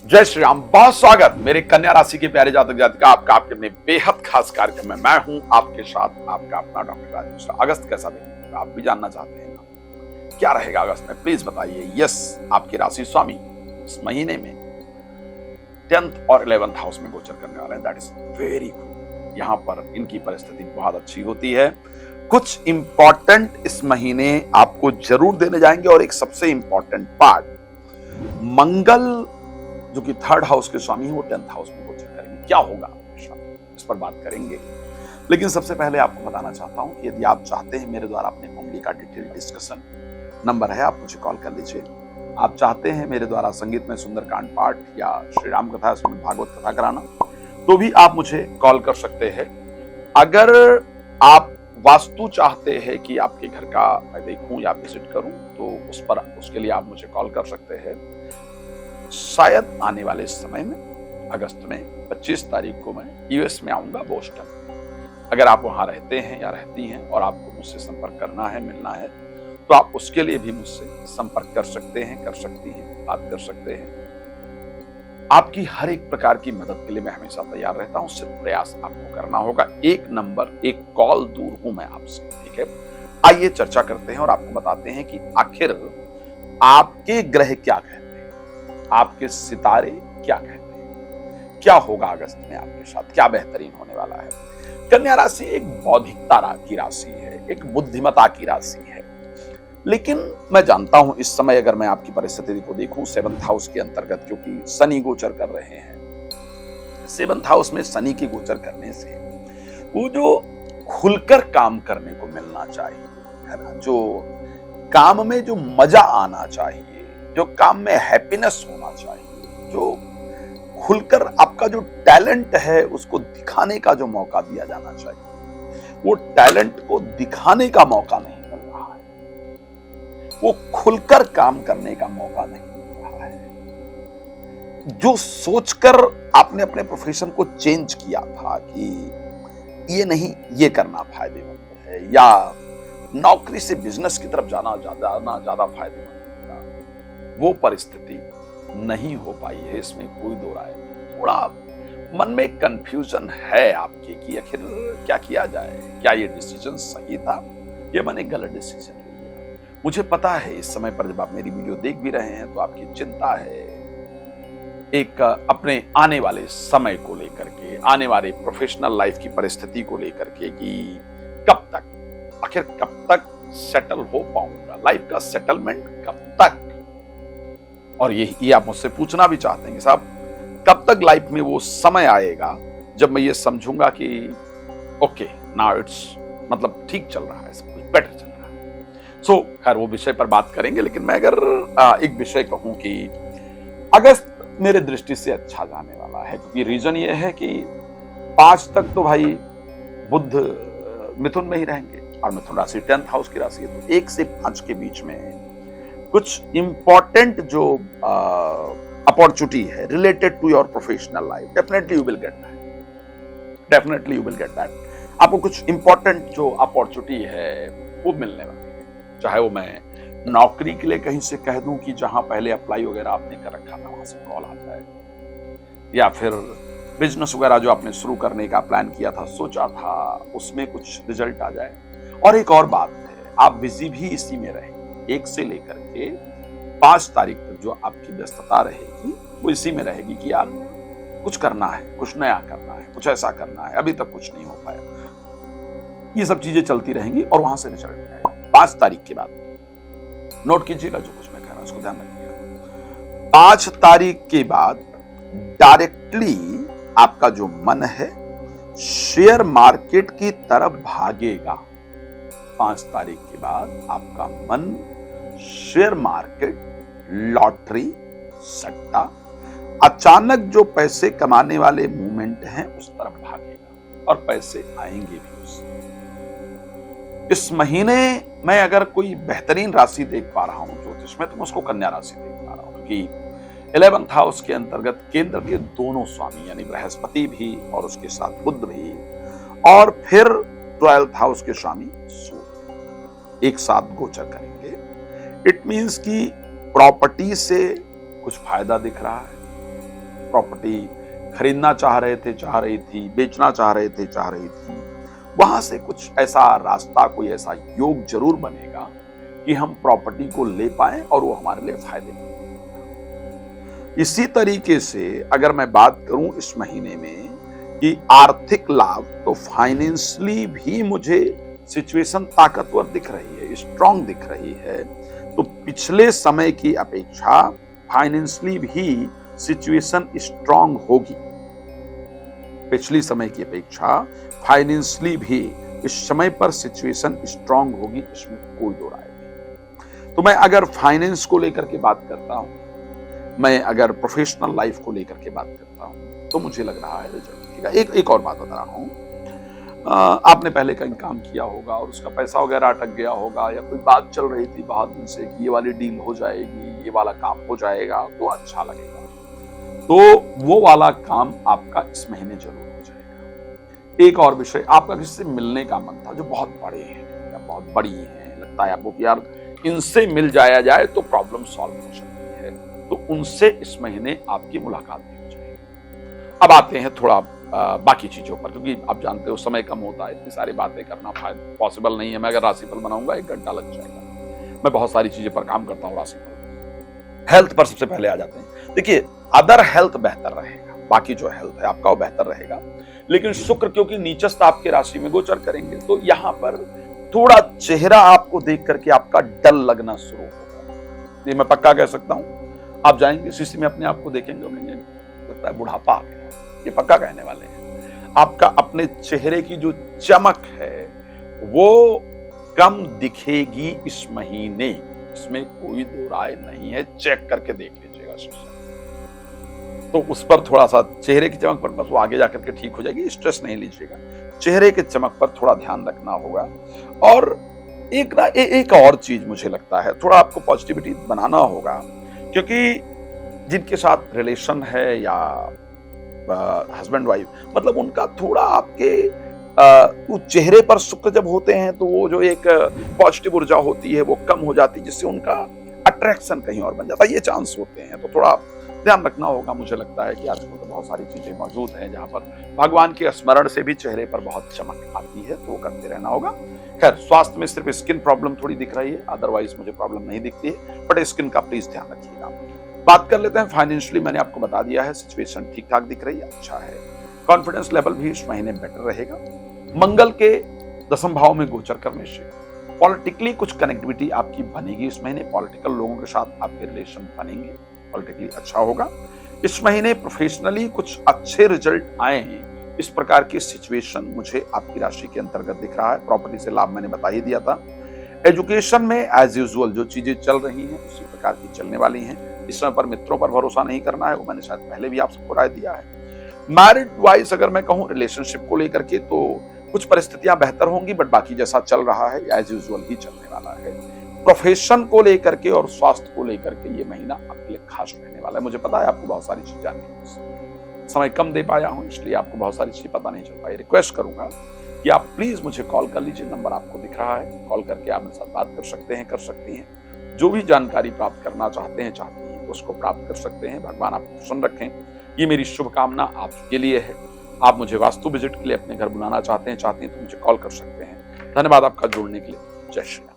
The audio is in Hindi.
जय श्री राम। बहुत स्वागत मेरे कन्या राशि के प्यारे जातक जातिका आपका आपके अपने बेहद खास कार्यक्रम में। मैं हूं आपके साथ आपका अपना डॉक्टर राज मिश्रा। अगस्त कैसा रहेगा आप भी जानना चाहते हैं ना? क्या रहेगा अगस्त में, प्लीज बताइए। यस, आपकी राशि स्वामी इस महीने में 10th और 11th हाउस में गोचर करने वाले हैं। That is very good. यहाँ पर इनकी परिस्थिति बहुत अच्छी होती है। कुछ इंपॉर्टेंट इस महीने आपको जरूर देने जाएंगे और एक सबसे इंपॉर्टेंट पार्ट, मंगल जो कि 3rd हाउस के स्वामी है वो 10th हाउस में गोचर करेंगे। क्या होगा इस पर बात करेंगे, लेकिन सबसे पहले आपको बताना चाहता हूं कि यदि आप चाहते हैं मेरे द्वारा अपने कुंडली का डिटेल डिस्कशन, नंबर है, आप मुझे कॉल कर लीजिए। आप चाहते हैं मेरे द्वारा संगीत में सुंदरकांड पाठ या श्री राम कथा, भागवत कथा कराना, तो भी आप मुझे कॉल कर सकते हैं। अगर आप वास्तु चाहते हैं कि आपके घर का मैं देखूं या विजिट करूं, तो उसके लिए आप मुझे कॉल कर सकते हैं। शायद आने वाले समय में अगस्त में 25 तारीख को मैं यूएस में आऊंगा, बोस्टन। अगर आप वहां रहते हैं या रहती हैं और आपको मुझसे संपर्क करना है, मिलना है, तो आप उसके लिए भी मुझसे संपर्क कर सकते हैं, कर सकती हैं, बात कर सकते हैं। आपकी हर एक प्रकार की मदद के लिए मैं हमेशा तैयार रहता हूं। सिर्फ प्रयास आपको करना होगा। एक नंबर, एक कॉल दूर हूं मैं आपसे, ठीक है? आइए चर्चा करते हैं और आपको बताते हैं कि आखिर आपके ग्रह क्या कहते हैं, आपके सितारे क्या कहते हैं, क्या होगा अगस्त में आपके साथ, क्या बेहतरीन होने वाला है। कन्या राशि एक बौद्धिकता की राशि है, एक बुद्धिमता की राशि है, लेकिन मैं जानता हूं इस समय अगर मैं आपकी परिस्थिति को देखूं 7th हाउस के अंतर्गत, क्योंकि शनि गोचर कर रहे हैं, 7th हाउस में शनि के गोचर करने से वो जो खुलकर काम करने को मिलना चाहिए, है ना, जो काम में जो मजा आना चाहिए, जो काम में हैप्पीनेस होना चाहिए, जो खुलकर आपका जो टैलेंट है उसको दिखाने का जो मौका दिया जाना चाहिए, वो टैलेंट को दिखाने का मौका नहीं मिल रहा है। वो खुलकर काम करने का मौका नहीं मिल रहा है। जो सोचकर आपने अपने प्रोफेशन को चेंज किया था कि ये नहीं, ये करना फायदेमंद है, या नौकरी से बिजनेस की तरफ जाना ज्यादा फायदेमंद, वो परिस्थिति नहीं हो पाई है, इसमें कोई दो राय नहीं। थोड़ा मन में कंफ्यूजन है आपके कि आखिर क्या किया जाए, क्या ये डिसीजन सही था या मैंने गलत डिसीजन लिया। मुझे पता है इस समय पर जब आप मेरी वीडियो देख भी रहे हैं तो आपकी चिंता है एक अपने आने वाले समय को लेकर के, आने वाले प्रोफेशनल लाइफ की परिस्थिति को लेकर के कि कब तक, आखिर कब तक सेटल हो पाऊंगा, लाइफ का सेटलमेंट कब तक। और ये आप मुझसे पूछना भी चाहते हैं कि साहब कब तक लाइफ में वो समय आएगा जब मैं ये समझूंगा कि ओके नाउ इट्स, मतलब ठीक चल रहा है, सब कुछ बेटर चल रहा है। सो खैर वो विषय पर बात करेंगे, लेकिन मैं अगर एक विषय कहूं कि अगस्त मेरे दृष्टि से अच्छा जाने वाला है, क्योंकि रीजन ये है कि 5 तक तो भाई बुध मिथुन में ही रहेंगे और मिथुन राशि 10th हाउस की राशि है, तो 1 से 5 के बीच में कुछ इंपॉर्टेंट जो अपॉर्चुनिटी है related to your professional life, definitely you will get that, definitely you will get that. आपको कुछ इंपॉर्टेंट जो अपॉर्चुनिटी है वो मिलने वाली है। चाहे वो मैं नौकरी के लिए कहीं से कह दूं कि जहां पहले अप्लाई वगैरह आपने कर रखा था वहां से कॉल आ जाए, या फिर बिजनेस वगैरह जो आपने शुरू करने का प्लान किया था, सोचा था, उसमें कुछ रिजल्ट आ जाए। और एक और बात है, आप बिजी भी इसी में रहे, 1 से लेकर के 5 तारीख तक जो आपकी व्यस्तता रहेगी वो इसी में रहेगी कि यार कुछ करना है, कुछ नया करना है, कुछ ऐसा करना है, अभी तक कुछ नहीं हो पाया। ये सब चीजें चलती रहेंगी और वहां से रिजल्ट आएगा 5 तारीख के बाद। नोट कीजिएगा जो कुछ मैं कह रहा हूं, उसको ध्यान रखिएगा। 5 तारीख के बाद डायरेक्टली आपका जो मन है शेयर मार्केट की तरफ भागेगा। 5 तारीख के बाद आपका मन शेयर मार्केट, लॉटरी, सट्टा, अचानक जो पैसे कमाने वाले मूवमेंट हैं उस तरफ भागेगा और पैसे आएंगे भी उससे। इस महीने मैं अगर कोई बेहतरीन राशि देख पा रहा हूं ज्योतिष में, तो मैं उसको कन्या राशि देख पा रहा हूं, क्योंकि 11th हाउस के अंतर्गत केंद्र के दोनों स्वामी यानी बृहस्पति भी और उसके साथ बुध भी, और फिर 12th हाउस के स्वामी सूर्य एक साथ गोचर करेंगे। इट मीन्स कि प्रॉपर्टी से कुछ फायदा दिख रहा है, प्रॉपर्टी खरीदना चाह रहे थे, चाह रही थी, बेचना चाह रहे थे, चाह रही थी, वहां से कुछ ऐसा रास्ता, कोई ऐसा योग जरूर बनेगा कि हम प्रॉपर्टी को ले पाए और वो हमारे लिए फायदेमंद। इसी तरीके से अगर मैं बात करूं इस महीने में कि आर्थिक लाभ, तो फाइनेंशियली भी मुझे सिचुएशन ताकतवर दिख रही है, स्ट्रांग दिख रही है। तो पिछले समय की अपेक्षा फाइनेंशियली भी सिचुएशन स्ट्रांग होगी। पिछली समय की अपेक्षा फाइनेंशियली भी इस समय पर सिचुएशन स्ट्रांग होगी, इसमें कोई दो राय नहीं। तो मैं अगर फाइनेंस को लेकर के बात करता हूं, मैं अगर प्रोफेशनल लाइफ को लेकर के बात करता हूं, तो मुझे लग रहा है रिजल्ट दिखेगा। एक और बात बता रहा हूं, आपने पहले कहीं काम किया होगा और उसका पैसा वगैरह अटक गया होगा, या कोई बात चल रही थी बहुत दिन से कि ये वाली डील हो जाएगी, ये वाला काम हो जाएगा तो अच्छा लगेगा, तो वो वाला काम आपका इस महीने जरूर हो जाएगा। एक और विषय, आपका किसी से मिलने का मन था जो बहुत बड़े हैं या बहुत बड़ी हैं, लगता है आपको कि यार इनसे मिल जाया जाए तो प्रॉब्लम सॉल्व हो सकती है, तो उनसे इस महीने आपकी मुलाकात भी हो जाएगी। अब आते हैं थोड़ा बाकी चीजों पर, क्योंकि आप जानते हो समय कम होता है, इतनी सारी बातें करना पॉसिबल नहीं है। मैं अगर राशिफल बनाऊंगा 1 घंटा लग जाएगा। मैं बहुत सारी चीजें पर काम करता हूँ। राशिफल हेल्थ पर सबसे पहले आ जाते हैं। देखिए, अदर हेल्थ बेहतर रहेगा, बाकी जो हेल्थ है आपका वो बेहतर रहेगा, लेकिन शुक्र क्योंकि नीचस्थ आपके राशि में गोचर करेंगे, तो यहाँ पर थोड़ा चेहरा आपको देख करके आपका डल लगना शुरू होगा। ये मैं पक्का कह सकता हूँ। आप जाएंगे शीशे में अपने आप को देखेंगे, लगता है बुढ़ापा आ गया, ये पक्का कहने वाले हैं। आपका अपने चेहरे की जो चमक है वो कम दिखेगी इस महीने, इसमें कोई दो राय नहीं है। चेक करके देख लीजिएगा शीशे, तो उस पर थोड़ा सा चेहरे की चमक पर, बस वो आगे जाकर के ठीक हो जाएगी, स्ट्रेस नहीं लीजिएगा। चेहरे के चमक पर थोड़ा ध्यान रखना होगा। और एक और चीज मुझे लगता है, थोड़ा आपको पॉजिटिविटी बनाना होगा, क्योंकि जिनके साथ रिलेशन है या हस्बैंड वाइफ, मतलब उनका थोड़ा आपके चेहरे पर शुक्र जब होते हैं तो वो जो एक पॉजिटिव ऊर्जा होती है वो कम हो जाती है, जिससे उनका अट्रैक्शन कहीं और बन जाता है। ये चांस होते हैं, तो थोड़ा ध्यान रखना होगा। मुझे लगता है कि आजकल तो बहुत सारी चीजें मौजूद हैं जहां पर भगवान के स्मरण से भी चेहरे पर बहुत चमक आती है, तो वो करते रहना होगा। खैर, स्वास्थ्य में सिर्फ स्किन प्रॉब्लम थोड़ी दिख रही है, अदरवाइज मुझे प्रॉब्लम नहीं दिखती है, बट स्किन का प्लीज ध्यान रखिएगा। बात कर लेते हैं फाइनेंशियली। मैंने आपको बता दिया है, सिचुएशन ठीक ठाक दिख रही है, अच्छा है। कॉन्फिडेंस लेवल भी इस महीने बेटर रहेगा। मंगल के 10वें भाव में गोचर करने से पॉलिटिकली कुछ कनेक्टिविटी आपकी बनेगी इस महीने। पॉलिटिकल लोगों के साथ आपके रिलेशन बनेंगे, पॉलिटिकली अच्छा होगा। इस महीने प्रोफेशनली कुछ अच्छे रिजल्ट आए हैं, इस प्रकार की सिचुएशन मुझे आपकी राशि के अंतर्गत दिख रहा है। प्रॉपर्टी से लाभ मैंने बता ही दिया था। एजुकेशन में एज यूजुअल जो चीजें चल रही हैं उसी प्रकार की चलने वाली हैं। इस समय पर मित्रों पर भरोसा नहीं करना है, वो मैंने शायद पहले भी आप सबको राय दिया है। मैरिड वाइज अगर मैं कहूं रिलेशनशिप को लेकर के, तो कुछ परिस्थितियां बेहतर होंगी, बट बाकी जैसा चल रहा है एज यूजुअल ही चलने वाला है। प्रोफेशन को लेकर के और स्वास्थ्य को लेकर के ये महीना आपके लिए खास रहने वाला है। मुझे पता है आपको बहुत सारी चीजें जाननी है, समय कम दे पाया हूं इसलिए आपको बहुत सारी चीजें पता नहीं चल पाई। रिक्वेस्ट करूंगा कि आप प्लीज मुझे कॉल कर लीजिए, नंबर आपको दिख रहा है, कॉल करके आप मेरे साथ बात कर सकते हैं, कर सकती हैं। जो भी जानकारी प्राप्त करना चाहते हैं तो उसको प्राप्त कर सकते हैं। भगवान आपको प्रसन्न रखें, ये मेरी शुभकामना आपके लिए है। आप मुझे वास्तु विजिट के लिए अपने घर बुलाना चाहते हैं तो मुझे कॉल कर सकते हैं। धन्यवाद आपका जुड़ने के लिए। जय श्री राम।